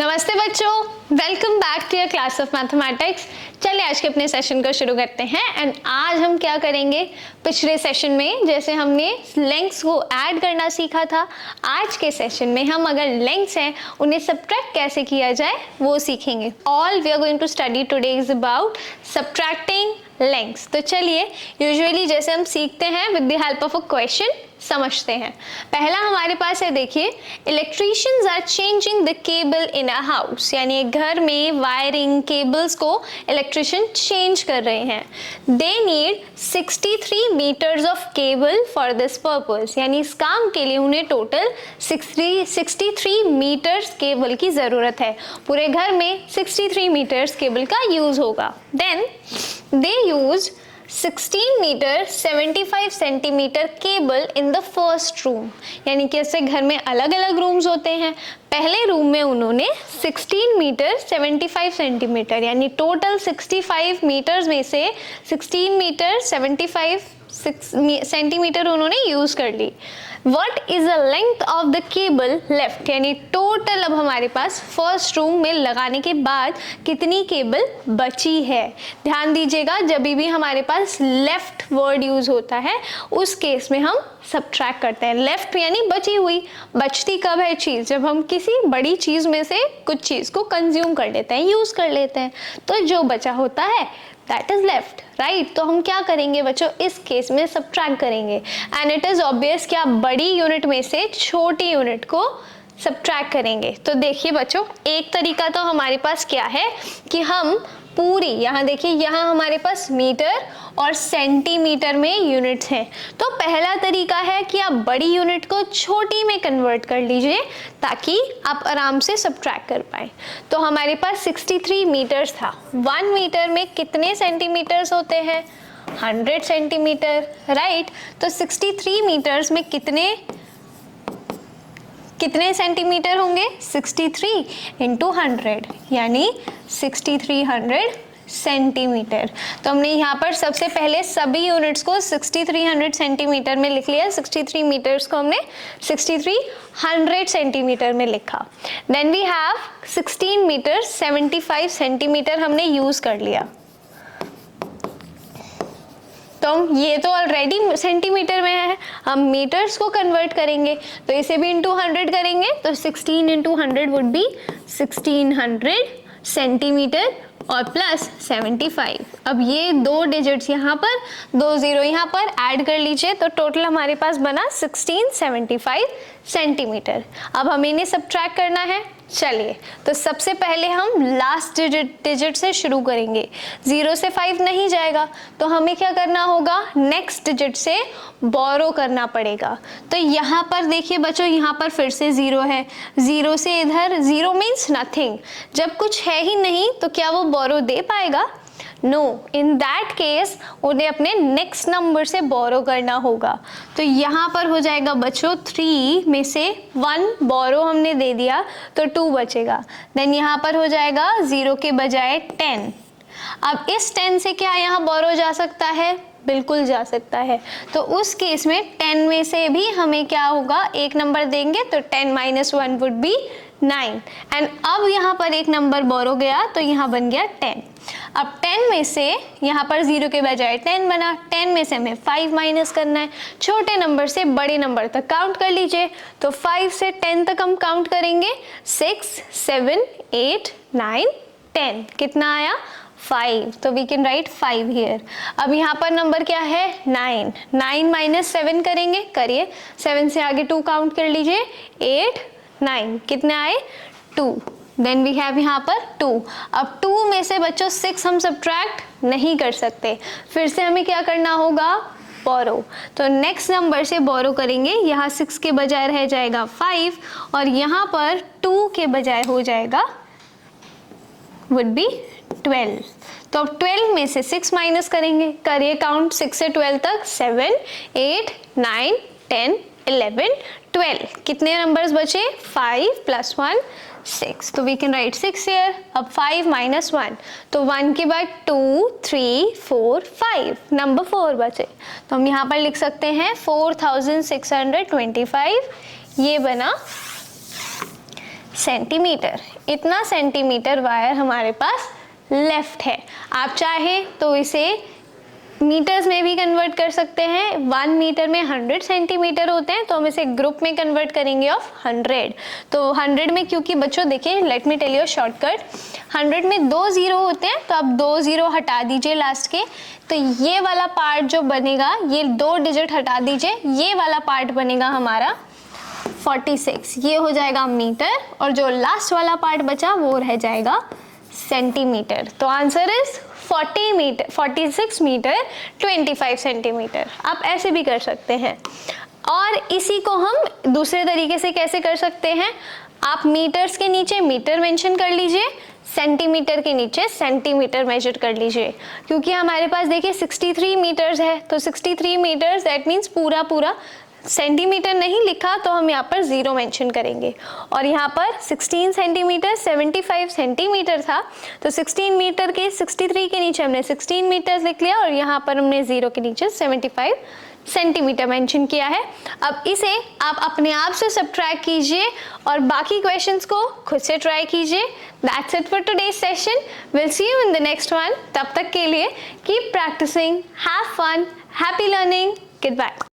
नमस्ते बच्चों, welcome back to your class of mathematics. चलिए आज के अपने सेशन को शुरू करते हैं। एंड आज हम क्या करेंगे, पिछले सेशन में जैसे हमने लेंथ्स को ऐड करना सीखा था, आज के सेशन में हम अगर लेंथ्स हैं उन्हें सब्ट्रैक्ट कैसे किया जाए वो सीखेंगे। All we are going to study today is about subtracting lengths. तो चलिए यूजुअली जैसे हम सीखते हैं with the help of a question समझते हैं। पहला हमारे पास है, देखिए, electricians are changing the cable in a house, यानी एक घर में वायरिंग केबल्स को इलेक्ट्रिशियन चेंज कर रहे हैं। They need 63 metres of cable for this purpose, यानी इस काम के लिए उन्हें टोटल 63 मीटर्स केबल की जरूरत है। पूरे घर में 63 मीटर्स केबल का यूज होगा। Then they use 16 metre 75 centimetre cable in the first room, यानी कि ऐसे घर में अलग अलग रूम्स होते हैं। पहले रूम में उन्होंने 16 मीटर 75 सेंटीमीटर यानी टोटल 65 मीटर्स में से 16 मीटर 75 सेंटीमीटर उन्होंने यूज कर ली। What is the length of the cable left, यानी टोटल अब हमारे पास फर्स्ट रूम में लगाने के बाद कितनी केबल बची है। ध्यान दीजिएगा, जब भी हमारे पास लेफ्ट वर्ड यूज होता है उस केस में हम सब्ट्रैक्ट करते हैं। लेफ्ट यानी बची हुई। बचती कब है चीज, जब हम किसी बड़ी चीज में से कुछ चीज को कंज्यूम कर लेते हैं, यूज कर लेते हैं, तो जो बचा होता है दैट इज लेफ्ट, राइट। तो हम क्या करेंगे बच्चों, इस केस में सब्ट्रैक्ट करेंगे। एंड इट इज ऑब्वियस कि आप बड़ी यूनिट में से छोटी यूनिट को सब्ट्रैक्ट करेंगे। तो देखिए बच्चों, एक तरीका तो हमारे पास क्या है कि हम पूरी, यहाँ देखिए, यहाँ हमारे पास मीटर और सेंटीमीटर में यूनिट्स हैं। तो पहला तरीका है कि आप बड़ी यूनिट को छोटी में कन्वर्ट कर लीजिए ताकि आप आराम से सब्ट्रैक्ट कर पाए। तो हमारे पास 63 मीटर्स था। 1 मीटर में कितने सेंटीमीटर्स होते हैं? 100 सेंटीमीटर, राइट। तो 63 मीटर्स में कितने सेंटीमीटर होंगे? 63 इंटू 100 यानी 6300 सेंटीमीटर। तो हमने यहाँ पर सबसे पहले सभी यूनिट्स को 6300 सेंटीमीटर में लिख लिया। 63 मीटर्स को हमने 6300 सेंटीमीटर में लिखा। Then we have 16 metre 75 centimetre हमने यूज कर लिया। तो हम ये तो ऑलरेडी सेंटीमीटर में है, हम मीटर्स को कन्वर्ट करेंगे तो इसे भी इंटू 100 करेंगे, तो 16 इंटू 100 वुड बी 1600 सेंटीमीटर और प्लस 75। अब ये दो डिजिट्स यहाँ पर, 2 जीरो यहाँ पर ऐड कर लीजिए तो टोटल हमारे पास बना 1675 सेंटीमीटर। अब हमें इन्हें सब्ट्रैक्ट करना है। चलिए, तो सबसे पहले हम लास्ट डिजिट से शुरू करेंगे। 0 से 5 नहीं जाएगा तो हमें क्या करना होगा, नेक्स्ट डिजिट से बोरो करना पड़ेगा। तो यहाँ पर देखिए बच्चों, यहाँ पर फिर से 0 है। 0 से इधर, 0 मीन्स नथिंग। जब कुछ है ही नहीं तो क्या वो बोरो दे पाएगा? नो, इन दैट केस उन्हें अपने नेक्स्ट नंबर से बोरो करना होगा। तो यहाँ पर हो जाएगा बच्चों 3 में से 1 बोरो हमने दे दिया तो 2 बचेगा। देन यहाँ पर हो जाएगा 0 के बजाय 10। अब इस 10 से क्या यहाँ बोरो जा सकता है? बिल्कुल जा सकता है। तो उस केस में 10 में से भी हमें क्या होगा, एक नंबर देंगे तो 10 - 1 वुड बी 9। एंड अब यहाँ पर एक नंबर बोरो गया तो यहाँ बन गया 10। अब 10 में से यहाँ पर 0 के बजाय 10 बना, 10 में से हमें 5 माइनस करना है। छोटे नंबर से बड़े नंबर तक काउंट कर लीजिए। तो 5 से 10 तक हम काउंट करेंगे, 6 7 8 9 10। कितना आया? 5। तो वी कैन राइट 5 हियर। अब यहाँ पर नंबर क्या है? 9। 9 - 7 करेंगे, करिए। 7 से आगे 2 काउंट कर लीजिए, 8 9। कितने आए? 2। देन वी हैव यहाँ पर 2। अब 2 में से बच्चों 6 हम सब्ट्रैक्ट नहीं कर सकते, फिर से हमें क्या करना होगा? बोरो। तो नेक्स्ट नंबर से बोरो करेंगे। यहाँ 6 के बजाय रह जाएगा 5 और यहाँ पर 2 के बजाय हो जाएगा वुड बी 12। तो अब 12 में से 6 माइनस करेंगे, करिए काउंट 6 से 12 तक, 7 8 9 10 11 12। कितने नंबर्स बचे? 5 + 1 6। तो वी कैन राइट 6 हियर। अब 5 - 1 तो 1 के बाद 2 3 4 5, नंबर 4 बचे। तो हम यहाँ पर लिख सकते हैं 4625। ये बना सेंटीमीटर, इतना सेंटीमीटर वायर हमारे पास लेफ्ट है। आप चाहे तो इसे मीटर्स में भी कन्वर्ट कर सकते हैं। 1 मीटर में 100 सेंटीमीटर होते हैं, तो हम इसे ग्रुप में कन्वर्ट करेंगे ऑफ 100। तो 100 में, क्योंकि बच्चों देखिए, let me tell you shortcut, 100 में 2 जीरो होते हैं, तो आप 2 जीरो हटा दीजिए लास्ट के, तो ये वाला पार्ट जो बनेगा, ये 2 डिजिट हटा दीजिए, ये वाला पार्ट बनेगा हमारा 46, ये हो जाएगा मीटर, और जो लास्ट वाला पार्ट बचा वो रह जाएगा सेंटीमीटर। तो आंसर इज 46 मीटर 25 सेंटीमीटर। आप ऐसे भी कर सकते हैं, और इसी को हम दूसरे तरीके से कैसे कर सकते हैं, आप मीटर्स के नीचे मीटर मेंशन कर लीजिए, सेंटीमीटर के नीचे सेंटीमीटर मेजर कर लीजिए, क्योंकि हमारे पास देखिए 63 मीटर्स है, तो 63 मीटर्स दैट मीन्स पूरा सेंटीमीटर नहीं लिखा तो हम यहाँ पर 0 मेंशन करेंगे, और यहाँ पर 16 सेंटीमीटर 75 सेंटीमीटर था, तो 16 मीटर के 63 के नीचे हमने 16 मीटर्स लिख लिया, और यहाँ पर हमने 0 के नीचे 75 सेंटीमीटर मेंशन किया है। अब इसे आप अपने आप से सब्ट्रैक्ट कीजिए और बाकी क्वेश्चंस को खुद से ट्राई कीजिए। That's it for today's session, will see you in the next one. तब तक के लिए keep practising, have fun, happy learning, good bye.